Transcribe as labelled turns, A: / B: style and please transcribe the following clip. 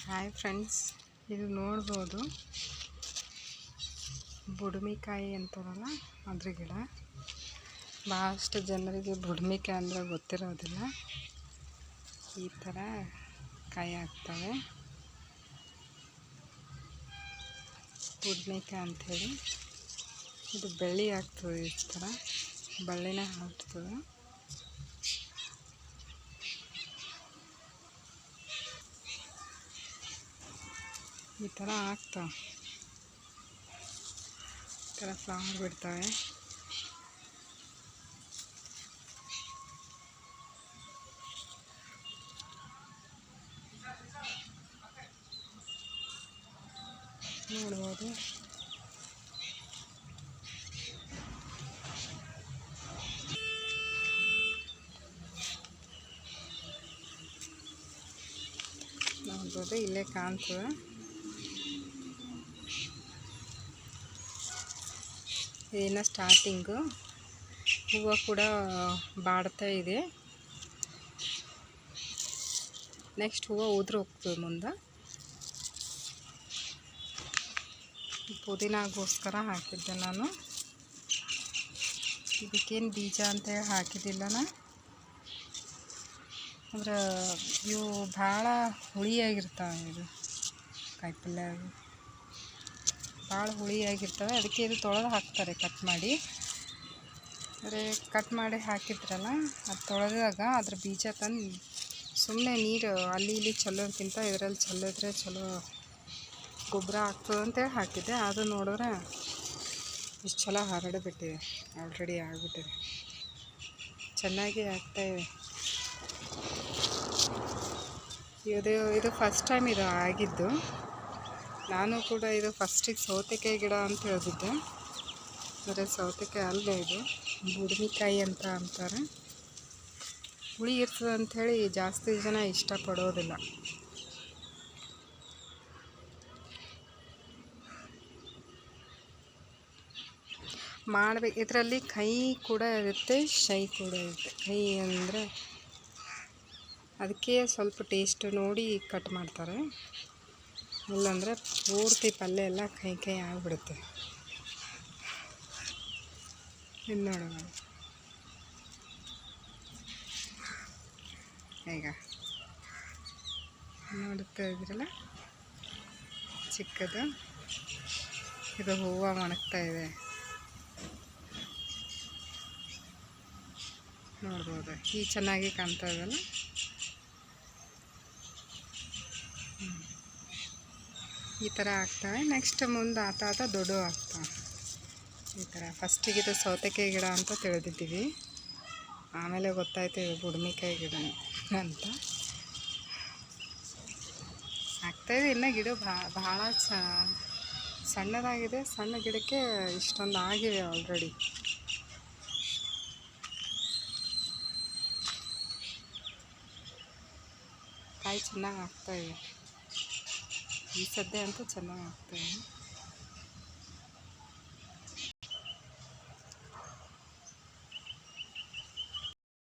A: Hi friends, ಇದು ನೋಡ್ಬೋದು ಬುಡುಮಿಕಾಯಿ ಅಂತಾರಲ್ಲ ಅದ್ರ ಗಿಡ. ಭಾಳಷ್ಟು ಜನರಿಗೆ ಬುಡುಮಿಕಾಯಿ ಅಂದರೆ ಗೊತ್ತಿರೋದಿಲ್ಲ. ಈ ಥರ ಕಾಯಿ ಆಗ್ತವೆ ಬುಡುಮಿಕಾಯಿ ಅಂಥೇಳಿ. ಇದು ಬೆಳ್ಳಿ ಆಗ್ತದೆ, ಈ ಥರ ಬಳ್ಳಿನೇ ಆಗ್ತದೆ. ಈ ಥರ ಆಗ್ತಾವೆ, ಈ ಥರ ಫ್ಲವರ್ ಬಿಡ್ತವೆ. ನೋಡ್ಬೋದು. ನೋಡ್ಬೋದು, ಇಲ್ಲೇ ಕಾಣ್ತದೆ. ಇನ್ನು ಸ್ಟಾರ್ಟಿಂಗು ಹೂವು ಕೂಡ ಬಾಡ್ತಾ ಇದೆ. ನೆಕ್ಸ್ಟ್ ಹೂವು ಉದುರು ಹೋಗ್ತದೆ ಮುಂದೆ. ಪುದೀನಾಗೋಸ್ಕರ ಹಾಕಿದ್ದೆ ನಾನು. ಇದಕ್ಕೇನು ಬೀಜ ಅಂತೇಳಿ ಹಾಕಿದ್ದಿಲ್ಲ ನಾನು. ಅಂದ್ರೆ ಇವು ಭಾಳ ಹುಳಿಯಾಗಿರ್ತಾವೆ. ಇದು ಕಾಯಿಪಲ್ಯ ಭಾಳ ಹುಳಿಯಾಗಿರ್ತವೆ. ಅದಕ್ಕೆ ಇದು ತೊಳೆದು ಹಾಕ್ತಾರೆ ಕಟ್ ಮಾಡಿ. ಅಂದರೆ ಕಟ್ ಮಾಡಿ ಹಾಕಿದ್ರಲ್ಲ, ಅದು ತೊಳೆದಾಗ ಅದ್ರ ಬೀಜ ತಂದು ಸುಮ್ಮನೆ ನೀರು ಅಲ್ಲಿ ಇಲ್ಲಿ ಚೆಲ್ಲೋದಕ್ಕಿಂತ ಇದರಲ್ಲಿ ಚೆಲ್ಲಿದ್ರೆ ಚಲೋ ಗೊಬ್ಬರ ಆಗ್ತದೆ ಅಂತೇಳಿ ಹಾಕಿದ್ದೆ. ಅದು ನೋಡಿದ್ರೆ ಇಷ್ಟು ಚಲೋ ಹರಡಿಬಿಟ್ಟಿದೆ, ಆಲ್ರೆಡಿ ಆಗಿಬಿಟ್ಟಿದೆ. ಚೆನ್ನಾಗಿ ಆಗ್ತಾಯಿದೆ. ಇದು ಫಸ್ಟ್ ಟೈಮ್ ಇದು ಆಗಿದ್ದು. ನಾನು ಕೂಡ ಇದು ಫಸ್ಟಿಗೆ ಸೌತೆಕಾಯಿ ಗಿಡ ಅಂತ ಹೇಳಿದ್ದೆ, ಆದರೆ ಸೌತೆಕಾಯಿ ಅಲ್ಲೇ, ಇದು ಬುಡುಮಿಕಾಯಿ ಅಂತ ಅಂತಾರೆ. ಹುಳಿ ಇರ್ತದೆ ಅಂಥೇಳಿ ಜಾಸ್ತಿ ಜನ ಇಷ್ಟಪಡೋದಿಲ್ಲ. ಇದರಲ್ಲಿ ಕೈ ಕೂಡ ಇರುತ್ತೆ, ಶೈ ಕೂಡ ಇರುತ್ತೆ. ಕೈ ಅಂದರೆ ಅದಕ್ಕೆ ಸ್ವಲ್ಪ ಟೇಸ್ಟ್ ನೋಡಿ ಕಟ್ ಮಾಡ್ತಾರೆ. ಇಲ್ಲಾಂದರೆ ಪೂರ್ತಿ ಪಲ್ಯ ಎಲ್ಲ ಕೈ ಕೈ ಆಗಿಬಿಡುತ್ತೆ. ಇದು ನೋಡೋಣ ಈಗ ನೋಡುತ್ತಾ ಇದ್ರಲ್ಲ, ಚಿಕ್ಕದು ಇದು ಹೂವು ಒಣಗ್ತಾ ಇದೆ. ನೋಡ್ಬೋದು, ಈ ಚೆನ್ನಾಗಿ ಕಾಣ್ತಾ ಇದೆಯಲ್ಲ. ಈ ಥರ ಆಗ್ತವೆ. ನೆಕ್ಸ್ಟ್ ಮುಂದೆ ಆತ ದೊಡ್ಡ ಆಗ್ತವೆ. ಈ ಥರ ಫಸ್ಟಿಗೆ ಇದು ಸೌತೆಕಾಯಿ ಗಿಡ ಅಂತ ತಿಳಿದಿದ್ದೀವಿ, ಆಮೇಲೆ ಗೊತ್ತಾಯ್ತು ಇದು ಬುಡುಮಿಕಾಯಿ ಗಿಡ ಅಂತ. ಆಗ್ತಾಯಿದೆ. ಇನ್ನು ಗಿಡ ಭಾಳ ಸಣ್ಣದಾಗಿದೆ. ಸಣ್ಣ ಗಿಡಕ್ಕೆ ಇಷ್ಟೊಂದು ಆಗಿವೆ ಆಲ್ರೆಡಿ. ಕಾಯಿ ಚೆನ್ನಾಗಿ ಆಗ್ತಾಯಿವೆ. ಈ ಸದ್ಯ ಅಂತೂ ಚೆನ್ನಾಗಿ ಆಗ್ತಾಯಿವೆ.